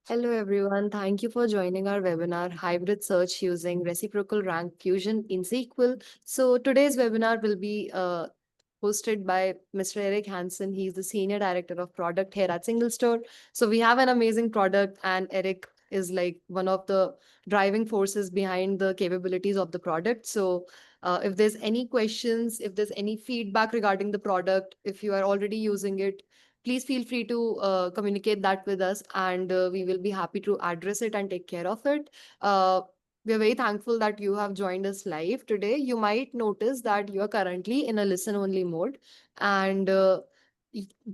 Hello everyone, thank you for joining our webinar Hybrid Search using Reciprocal Rank Fusion in SQL. So today's webinar will be hosted by Mr. Eric Hansen. He's the Senior Director of Product here at SingleStore. So we have an amazing product and Eric is like one of the driving forces behind the capabilities of the product. So if there's any questions, if there's any feedback regarding the product, if you are already using it, please feel free to communicate that with us and we will be happy to address it and take care of it. We are very thankful that you have joined us live today. You might notice that you are currently in a listen only mode and there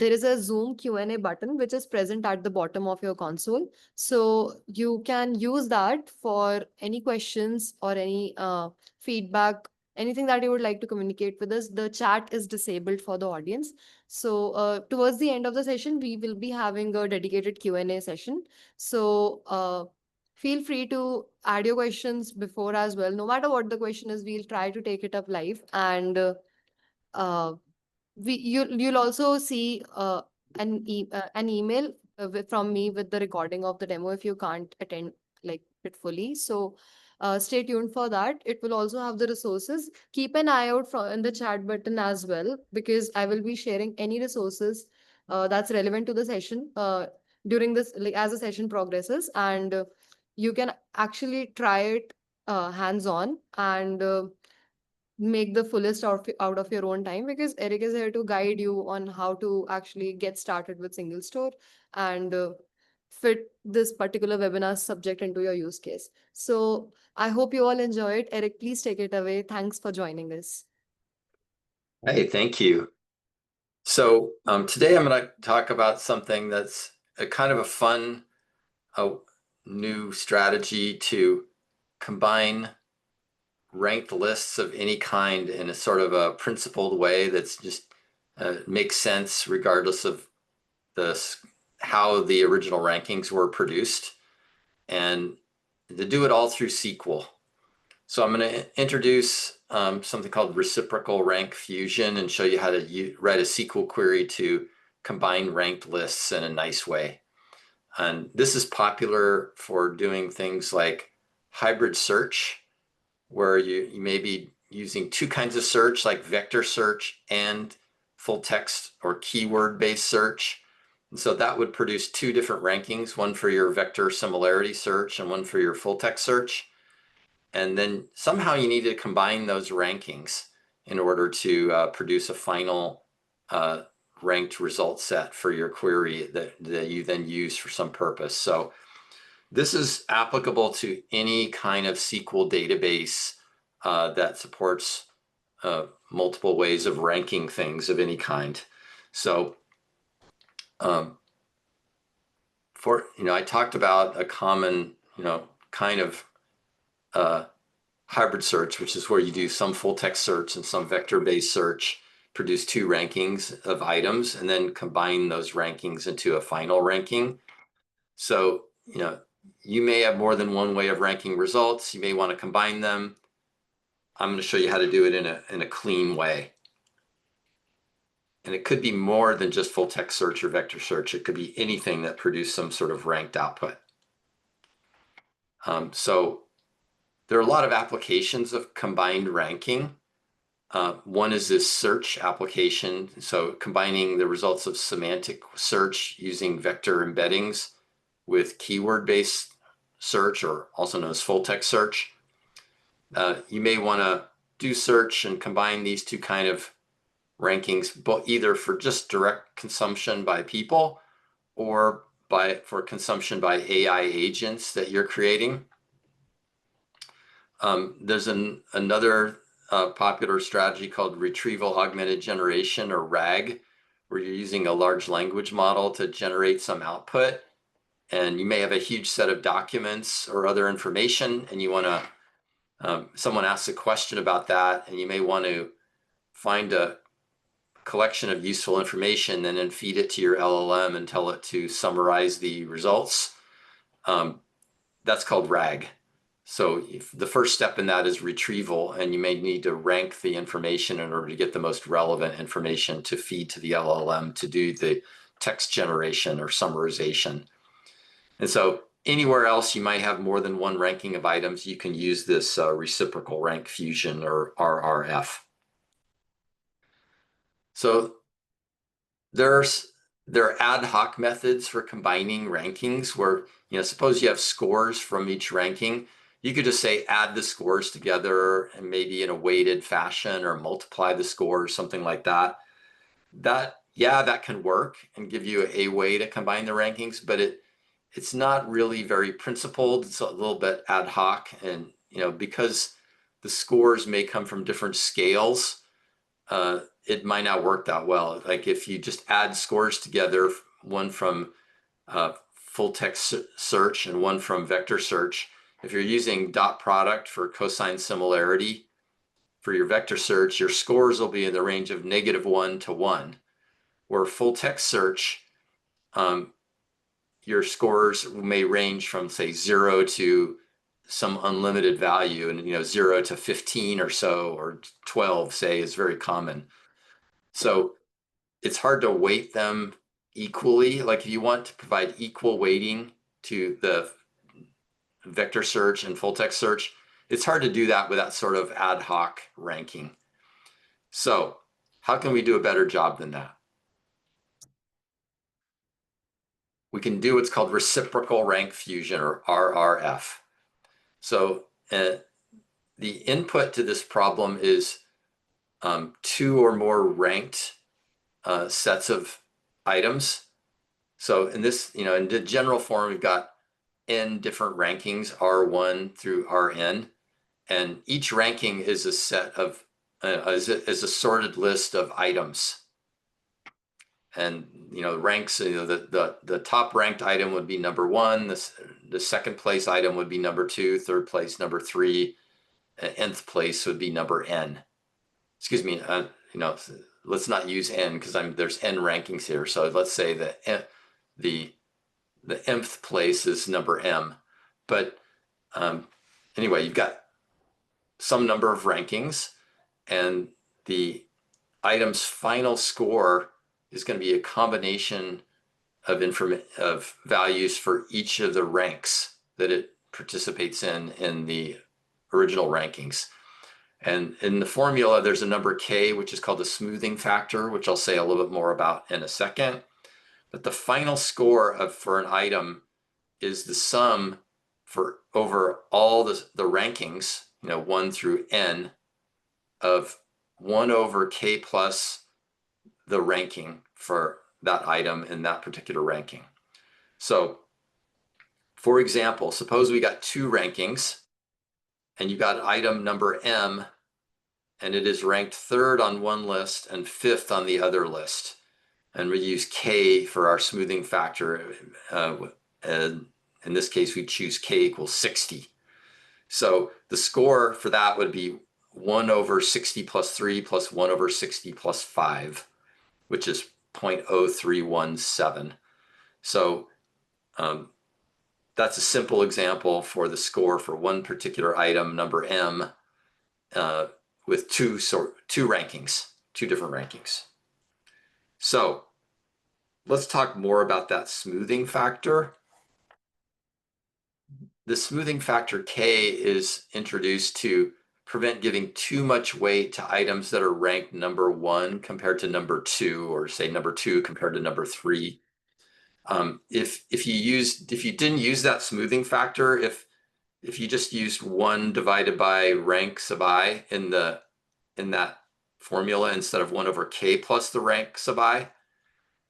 is a Zoom Q&A button which is present at the bottom of your console. So you can use that for any questions or any feedback, anything that you would like to communicate with us. The chat is disabled for the audience. So towards the end of the session, we will be having a dedicated Q&A session. So feel free to add your questions before as well. No matter what the question is, we'll try to take it up live. And uh, you'll also see an email from me with the recording of the demo if you can't attend like it fully. So stay tuned for that. It will also have the resources. Keep an eye out in the chat button as well because I will be sharing any resources that's relevant to the session during this, like as the session progresses, and you can actually try it hands-on and make the fullest out of your own time, because Eric is here to guide you on how to actually get started with single store and fit this particular webinar subject into your use case. So I hope you all enjoy it. Eric, please take it away. Thanks for joining us. Hey, thank you. So today I'm going to talk about something that's a kind of a fun new strategy to combine ranked lists of any kind in a sort of a principled way that's just makes sense regardless of how the original rankings were produced, and to do it all through SQL. So I'm going to introduce something called Reciprocal Rank Fusion and show you how to write a SQL query to combine ranked lists in a nice way. And this is popular for doing things like hybrid search, where you may be using two kinds of search, like vector search and full text or keyword-based search. And so that would produce two different rankings, one for your vector similarity search and one for your full text search. And then somehow you need to combine those rankings in order to produce a final ranked result set for your query that you then use for some purpose. So this is applicable to any kind of SQL database that supports multiple ways of ranking things of any kind. So I talked about a common, kind of hybrid search, which is where you do some full text search and some vector-based search, produce two rankings of items, and then combine those rankings into a final ranking. So, you may have more than one way of ranking results. You may want to combine them. I'm going to show you how to do it in a clean way. And it could be more than just full text search or vector search. It could be anything that produced some sort of ranked output. So there are a lot of applications of combined ranking. One is this search application. So combining the results of semantic search using vector embeddings with keyword-based search, or also known as full text search. You may want to do search and combine these two kind of rankings, but either for just direct consumption by people or for consumption by AI agents that you're creating. There's another popular strategy called retrieval augmented generation, or RAG, where you're using a large language model to generate some output. And you may have a huge set of documents or other information, and you want to, someone asks a question about that, and you may want to find a collection of useful information and then feed it to your LLM and tell it to summarize the results. That's called RAG. So the first step in that is retrieval, and you may need to rank the information in order to get the most relevant information to feed to the LLM to do the text generation or summarization. And so anywhere else you might have more than one ranking of items, you can use this reciprocal rank fusion, or RRF. So there's there are ad hoc methods for combining rankings where, suppose you have scores from each ranking. You could just say add the scores together and maybe in a weighted fashion, or multiply the scores, something like that. That can work and give you a way to combine the rankings, but it's not really very principled. It's a little bit ad hoc, and because the scores may come from different scales, it might not work that well. Like if you just add scores together, one from full text search and one from vector search, if you're using dot product for cosine similarity for your vector search, your scores will be in the range of -1 to 1. Where full text search, your scores may range from, say, 0 to some unlimited value, and 0 to 15 or so, or 12, say, is very common. So it's hard to weight them equally. Like if you want to provide equal weighting to the vector search and full text search, it's hard to do that with that sort of ad hoc ranking. So how can we do a better job than that? We can do what's called reciprocal rank fusion, or RRF. So the input to this problem is two or more ranked sets of items. So in the general form, we've got n different rankings, R1 through Rn, and each ranking is a set of is a sorted list of items. And ranks, the top ranked item would be number 1, the second place item would be number 2, third place number 3, nth place would be number n. Excuse me, let's not use n, because there's n rankings here. So let's say that the nth place is number m. But anyway, you've got some number of rankings, and the item's final score is going to be a combination of values for each of the ranks that it participates in the original rankings. And in the formula, there's a number k, which is called the smoothing factor, which I'll say a little bit more about in a second. But the final score for an item is the sum for over all the rankings, 1 through n, of 1 over k plus the ranking for that item in that particular ranking. So, for example, suppose we got 2 rankings, and you got item number m, and it is ranked 3rd on one list and 5th on the other list. And we use k for our smoothing factor. And in this case, we choose k equals 60. So the score for that would be 1 over 60 plus 3 plus 1 over 60 plus 5, which is 0.0317. So that's a simple example for the score for one particular item, number m, with two rankings, 2 different rankings. So let's talk more about that smoothing factor. The smoothing factor k is introduced to prevent giving too much weight to items that are ranked number 1 compared to number 2, or say number 2 compared to number 3. If you didn't use that smoothing factor, if you just used 1 divided by rank sub I in that formula instead of 1 over k plus the rank sub I,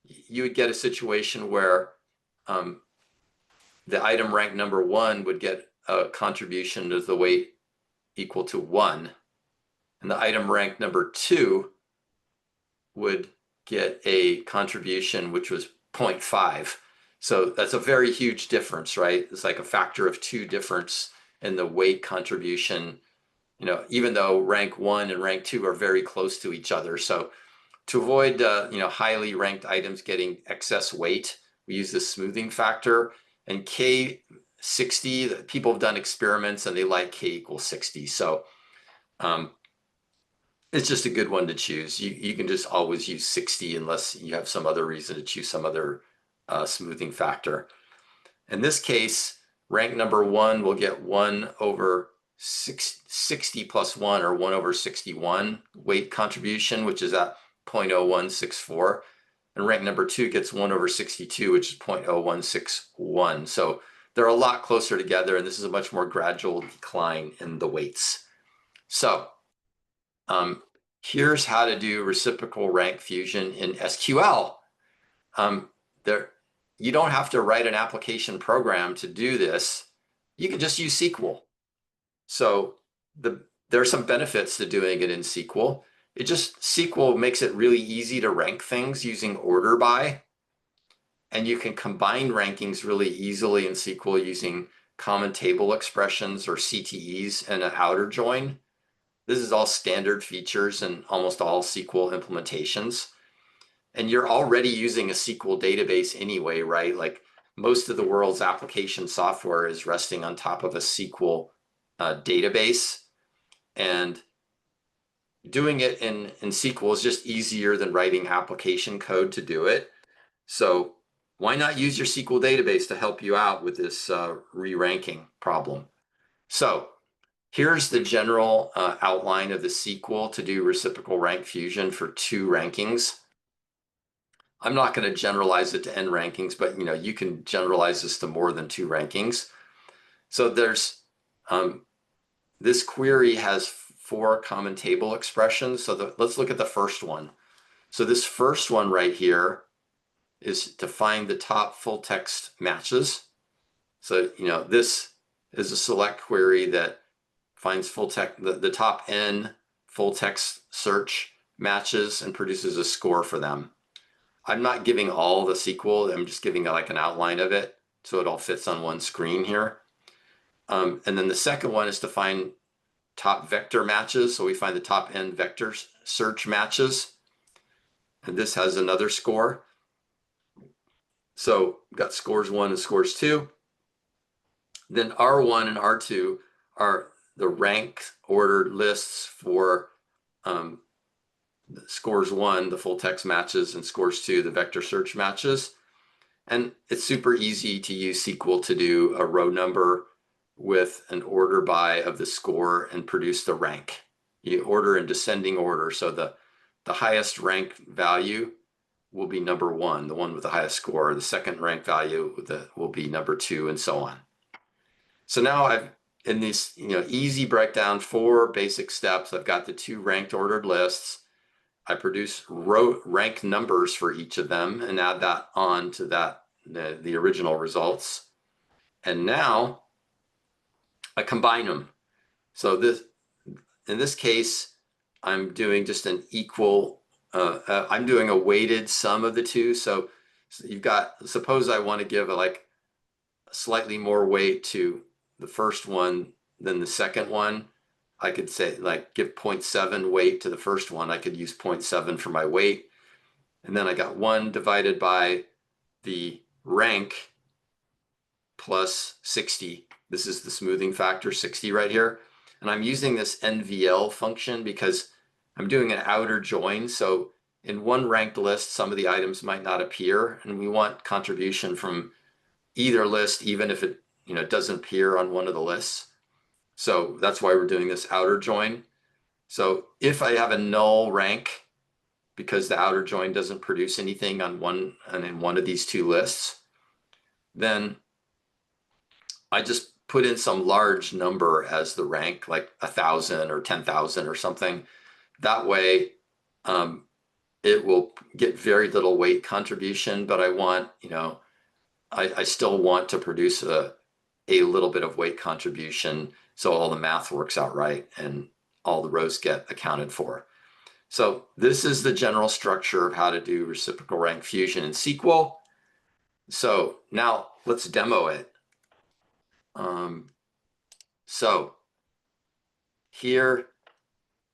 you would get a situation where the item ranked number 1 would get a contribution to the weight equal to 1, and the item ranked number 2 would get a contribution which was 0.5. So that's a very huge difference, right? It's like a factor of 2 difference in the weight contribution, even though rank 1 and rank 2 are very close to each other. So to avoid highly ranked items getting excess weight, we use this smoothing factor. And K60, people have done experiments and they like k equals 60. So it's just a good one to choose. You can just always use 60 unless you have some other reason to choose some other smoothing factor. In this case, rank number 1 will get 1 over 60 plus 1, or 1 over 61 weight contribution, which is at 0.0164. And rank number 2 gets 1 over 62, which is 0.0161. So they're a lot closer together, and this is a much more gradual decline in the weights. So here's how to do reciprocal rank fusion in SQL. You don't have to write an application program to do this. You can just use SQL. So there are some benefits to doing it in SQL. SQL makes it really easy to rank things using order by. And you can combine rankings really easily in SQL using common table expressions, or CTEs, and an outer join. This is all standard features in almost all SQL implementations. And you're already using a SQL database anyway, right? Like, most of the world's application software is resting on top of a SQL database. And doing it in SQL is just easier than writing application code to do it. So why not use your SQL database to help you out with this re-ranking problem? So here's the general outline of the SQL to do reciprocal rank fusion for 2 rankings. I'm not going to generalize it to n rankings, but you can generalize this to more than 2 rankings. So there's this query has 4 common table expressions. So let's look at the first one. So this first one right here is to find the top full text matches. So this is a select query that finds full text, the top n full text search matches, and produces a score for them. I'm not giving all the SQL, I'm just giving like an outline of it, so it all fits on one screen here. And then the second one is to find top vector matches. So we find the top n vector search matches, and this has another score. So we've got scores 1 and scores 2. Then R1 and R2 are the rank ordered lists for scores 1, the full text matches, and scores 2, the vector search matches. And it's super easy to use SQL to do a row number with an order by of the score and produce the rank. You order in descending order, so the highest rank value will be number 1, the one with the highest score. The second rank value will be number 2, and so on. So now I've, in this easy breakdown, 4 basic steps, I've got the 2 ranked ordered lists. I produce rank numbers for each of them and add that on to the original results. And now I combine them. So in this case, I'm doing just an equal, I'm doing a weighted sum of the 2. So you've got, suppose I want to give like slightly more weight to the first one than the second one. I could say, like, give 0.7 weight to the first one. I could use 0.7 for my weight. And then I got 1 divided by the rank plus 60. This is the smoothing factor, 60 right here. And I'm using this NVL function because I'm doing an outer join. So in one ranked list, some of the items might not appear, and we want contribution from either list, even if it doesn't appear on one of the lists. So that's why we're doing this outer join. So if I have a null rank because the outer join doesn't produce anything on in one of these 2 lists, then I just put in some large number as the rank, like 1,000 or 10,000 or something. That way, it will get very little weight contribution, but I want, I still want to produce a little bit of weight contribution, so all the math works out right and all the rows get accounted for. So this is the general structure of how to do reciprocal rank fusion in SQL. So now let's demo it. So here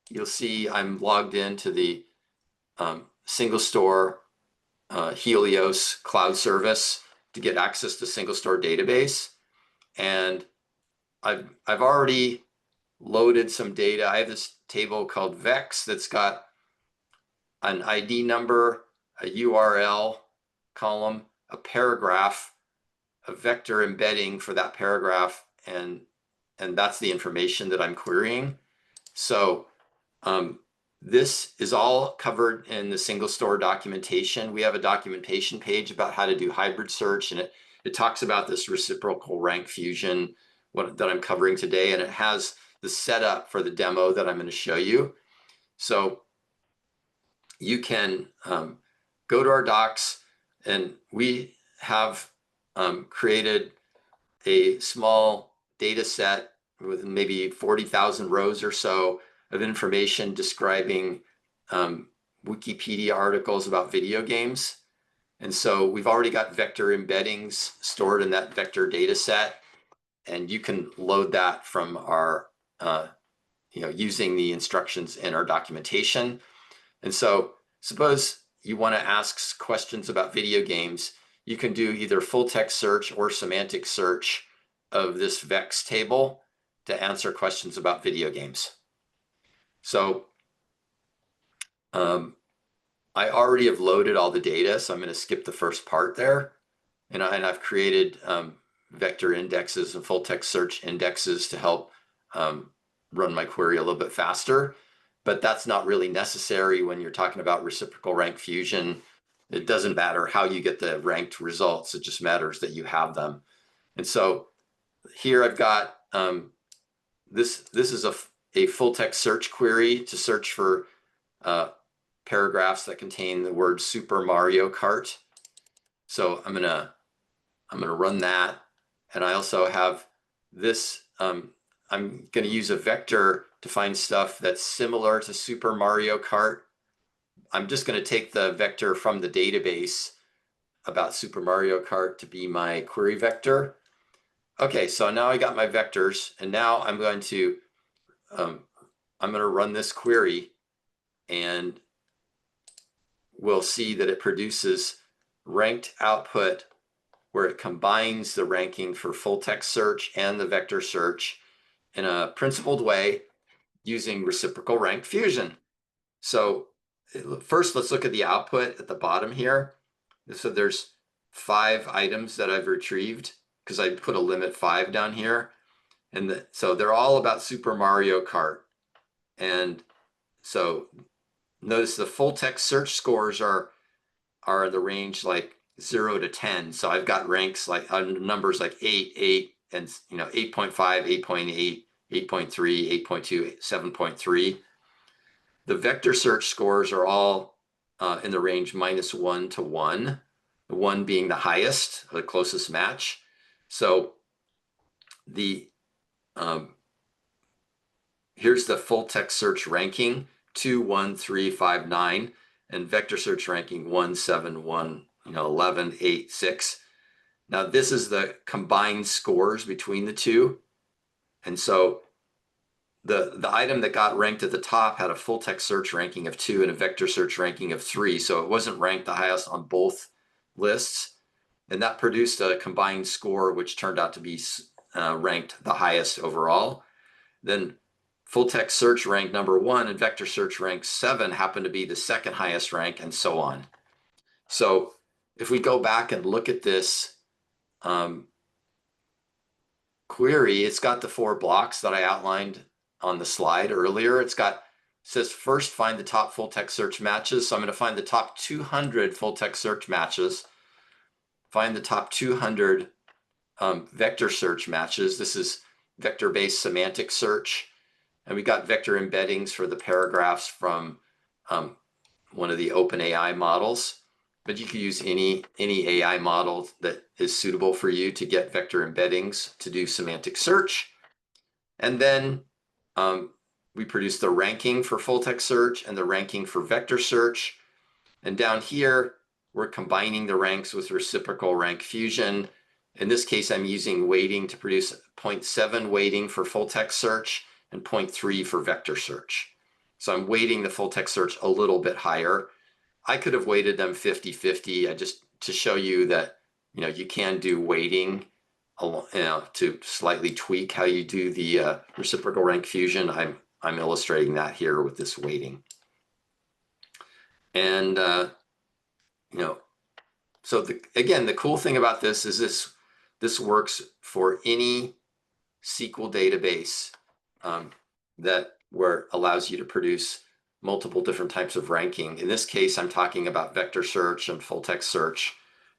you'll see I'm logged into the SingleStore Helios cloud service to get access to SingleStore database. And I've already loaded some data. I have this table called Vex that's got an ID number, a URL column, a paragraph, a vector embedding for that paragraph, and that's the information that I'm querying. So this is all covered in the SingleStore documentation. We have a documentation page about how to do hybrid search, and it talks about this reciprocal rank fusion that I'm covering today, and it has the setup for the demo that I'm going to show you. So you can go to our docs, and we have created a small data set with maybe 40,000 rows or so of information describing Wikipedia articles about video games. And so we've already got vector embeddings stored in that vector data set, and you can load that from our, using the instructions in our documentation. And so suppose you want to ask questions about video games, you can do either full text search or semantic search of this VEX table to answer questions about video games. So I already have loaded all the data, so I'm going to skip the first part there. And I've created vector indexes and full text search indexes to help run my query a little bit faster. But that's not really necessary when you're talking about reciprocal rank fusion. It doesn't matter how you get the ranked results. It just matters that you have them. And so here I've got this is a full text search query to search for paragraphs that contain the word Super Mario Kart. So I'm gonna run that, and I also have this. I'm going to use a vector to find stuff that's similar to Super Mario Kart. I'm just going to take the vector from the database about Super Mario Kart to be my query vector. Okay, so now I got my vectors, and now I'm going to run this query, and we'll see that it produces ranked output where it combines the ranking for full text search and the vector search in a principled way using reciprocal rank fusion. So first, let's look at the output at the bottom here. So there's 5 items that I've retrieved because I put a limit 5 down here. And so they're all about Super Mario Kart. And so notice the full text search scores are in the range like 0 to 10. So I've got ranks like numbers like 8, 8, and 8.5, 8.8, 8.3, 8.2, 7.3. The vector search scores are all in the range -1 to 1, the 1 being the highest, the closest match. So the here's the full text search ranking 2, 1, 3, 5, 9, and vector search ranking 1, 7, 1, 11, 8, 6. Now this is the combined scores between the two. And so the item that got ranked at the top had a full text search ranking of 2 and a vector search ranking of 3. So it wasn't ranked the highest on both lists. And that produced a combined score, which turned out to be ranked the highest overall. Then full text search rank number 1 and vector search rank 7 happened to be the second highest rank, and so on. So if we go back and look at this query, it's got the 4 blocks that I outlined on the slide earlier. It says first find the top full text search matches. So I'm going to find the top 200 full text search matches, find the top 200 vector search matches. This is vector-based semantic search. And we got vector embeddings for the paragraphs from one of the OpenAI models. But you could use any AI model that is suitable for you to get vector embeddings to do semantic search. And then we produce the ranking for full text search and the ranking for vector search. And down here, we're combining the ranks with reciprocal rank fusion. In this case, I'm using weighting to produce 0.7 weighting for full text search and 0.3 for vector search. So I'm weighting the full text search a little bit higher. I could have weighted them 50-50 just to show you that you can do weighting to slightly tweak how you do the reciprocal rank fusion. I'm illustrating that here with this weighting. And so again, the cool thing about this is this works for any SQL database that where allows you to produce multiple different types of ranking. In this case, I'm talking about vector search and full text search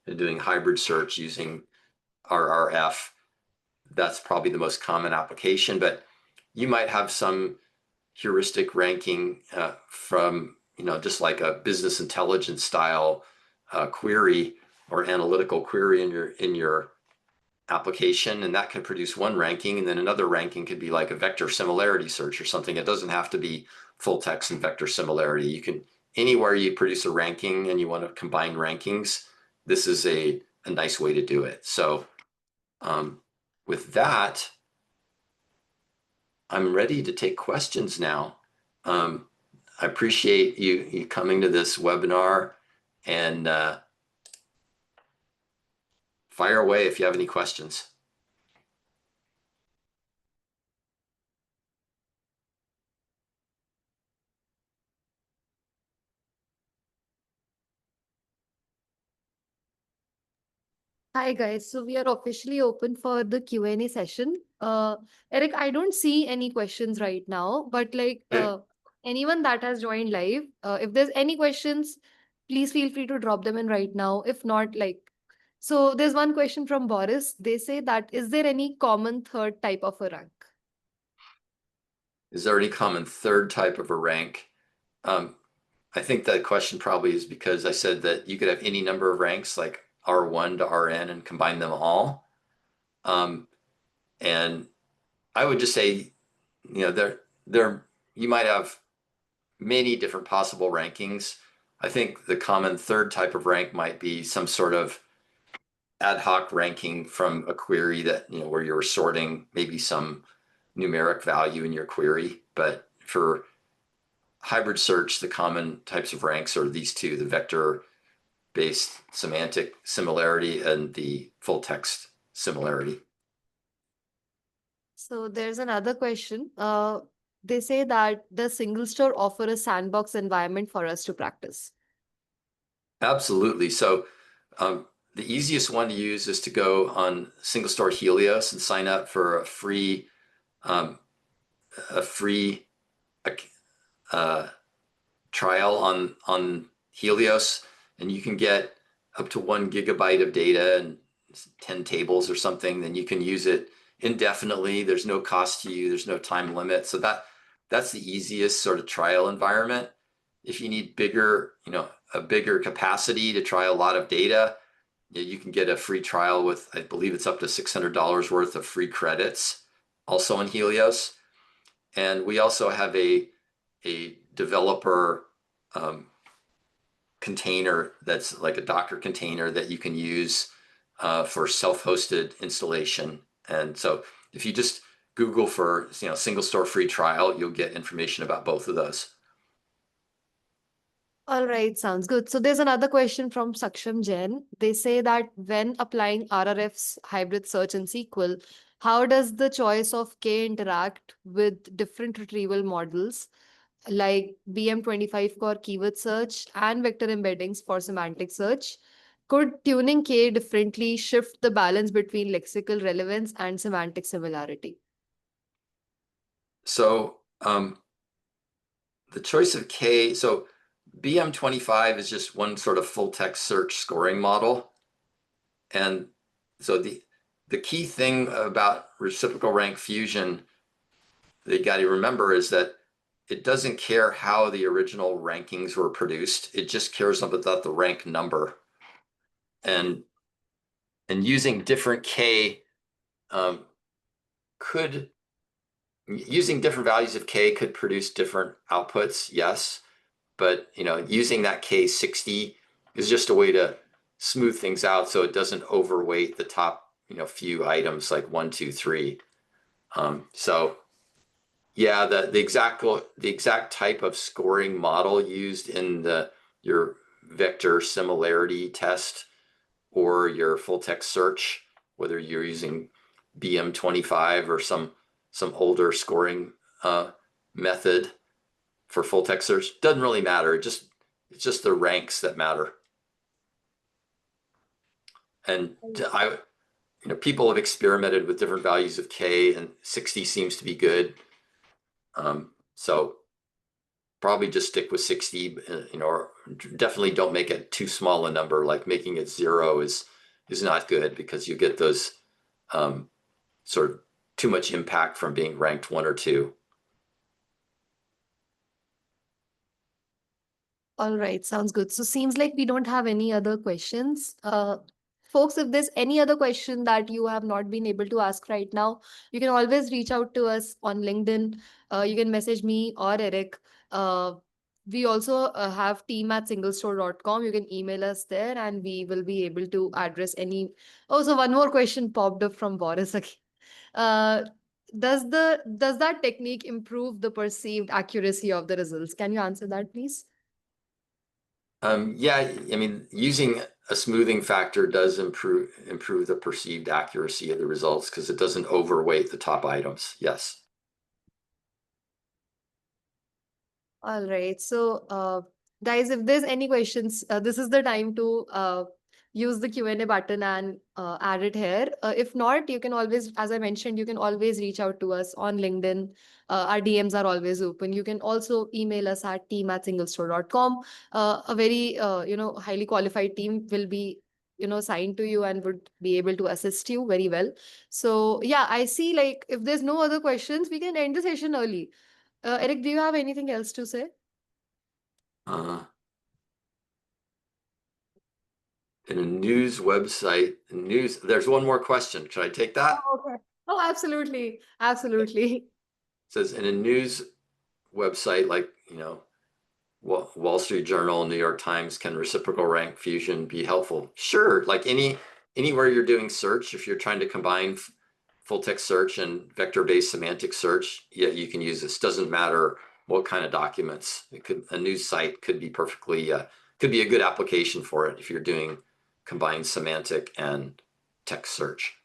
and doing hybrid search using RRF. That's probably the most common application, but you might have some heuristic ranking from, just like a business intelligence style query or analytical query in your application, and that can produce one ranking, and then another ranking could be like a vector similarity search or something. It doesn't have to be full text and vector similarity. You can, anywhere you produce a ranking and you want to combine rankings, this is a nice way to do it. So with that, I'm ready to take questions now. I appreciate you coming to this webinar, and fire away if you have any questions. Hi guys, so we are officially open for the Q&A session. Eric, I don't see any questions right now, but like anyone that has joined live, if there's any questions, please feel free to drop them in right now. If not, so there's one question from Boris. They say that is there any common third type of a rank? Is there any common third type of a rank? I think that question probably is because I said that you could have any number of ranks, like R1 to Rn, and combine them all. And I would just say, you might have many different possible rankings. I think the common third type of rank might be some sort of ad hoc ranking from a query that, where you're sorting maybe some numeric value in your query. But for hybrid search, the common types of ranks are these two: the vector-based semantic similarity and the full text similarity. So there's another question. They say that the single store offer a sandbox environment for us to practice. Absolutely. So the easiest one to use is to go on SingleStore Helios and sign up for a free trial on Helios, and you can get up to 1 gigabyte of data and 10 tables or something. Then you can use it indefinitely. There's no cost to you. There's no time limit. So that's the easiest sort of trial environment. If you need a bigger capacity to try a lot of data, you can get a free trial with, I believe it's up to $600 worth of free credits, also in Helios. And we also have a developer container that's like a Docker container that you can use for self-hosted installation. And so if you just Google for SingleStore free trial, you'll get information about both of those. All right, sounds good. So there's another question from Saksham Jain. They say that when applying RRF's hybrid search in SQL, how does the choice of K interact with different retrieval models like BM25 for keyword search and vector embeddings for semantic search? Could tuning K differently shift the balance between lexical relevance and semantic similarity? So the choice of K, so BM25 is just one sort of full text search scoring model. And so the key thing about reciprocal rank fusion that you got to remember is that it doesn't care how the original rankings were produced. It just cares about the rank number. And using different K using different values of K could produce different outputs, yes. But using that K60 is just a way to smooth things out so it doesn't overweight the top few items like 1, 2, 3. So yeah, the exact type of scoring model used in your vector similarity test or your full text search, whether you're using BM25 or some older scoring method for full text search, doesn't really matter. It's just the ranks that matter. And people have experimented with different values of K, and 60 seems to be good. So probably just stick with 60, or definitely don't make it too small a number. Like making it 0 is not good, because you get those sort of too much impact from being ranked 1 or 2. All right, sounds good. So seems like we don't have any other questions. Folks, if there's any other question that you have not been able to ask right now, you can always reach out to us on LinkedIn. You can message me or Eric. Uh, we also have team@singlestore.com. You can email us there and we will be able to address any. Oh, so one more question popped up from Boris again. Uh, does that technique improve the perceived accuracy of the results? Can you answer that, please? Yeah, I mean, using a smoothing factor does improve the perceived accuracy of the results, because it doesn't overweight the top items. Yes. All right. So, guys, if there's any questions, this is the time to use the Q&A button and add it here. If not, you can always, as I mentioned, you can always reach out to us on LinkedIn. Our DMs are always open. You can also email us at team@singlestore.com. A very, highly qualified team will be, signed to you and would be able to assist you very well. So, yeah, I see, like, if there's no other questions, we can end the session early. Eric, do you have anything else to say? Uh, in a news website, there's one more question. Should I take that? Oh, okay. Oh, absolutely. Absolutely. It says, in a news website like, Wall Street Journal, New York Times, can reciprocal rank fusion be helpful? Sure. Like anywhere you're doing search, if you're trying to combine full text search and vector-based semantic search, yeah, you can use this. Doesn't matter what kind of documents. A news site could be perfectly could be a good application for it if you're doing combined semantic and text search.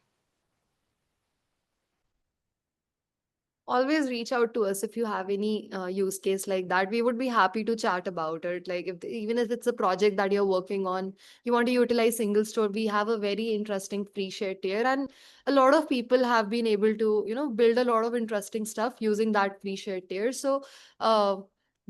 Always reach out to us if you have any use case like that. We would be happy to chat about it. Like even if it's a project that you're working on, you want to utilize single store, we have a very interesting free share tier, and a lot of people have been able to build a lot of interesting stuff using that free share tier. So uh,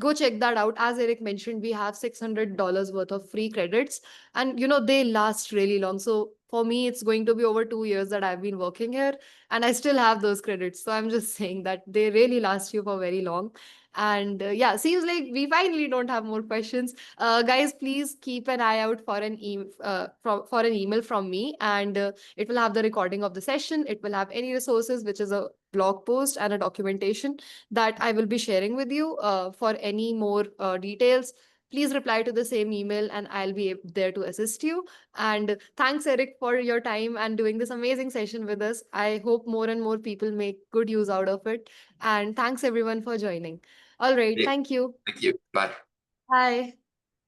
go check that out. As Eric mentioned, we have $600 worth of free credits, and they last really long. So for me, it's going to be over 2 years that I've been working here, and I still have those credits. So I'm just saying that they really last you for very long. And yeah, seems like we finally don't have more questions. Guys, please keep an eye out for for an email from me, and it will have the recording of the session. It will have any resources, which is a blog post and a documentation that I will be sharing with you. For any more details, please reply to the same email, and I'll be there to assist you. And thanks, Eric, for your time and doing this amazing session with us. I hope more and more people make good use out of it. And thanks, everyone, for joining. All right. Okay, Thank you. thank you. Bye. Bye.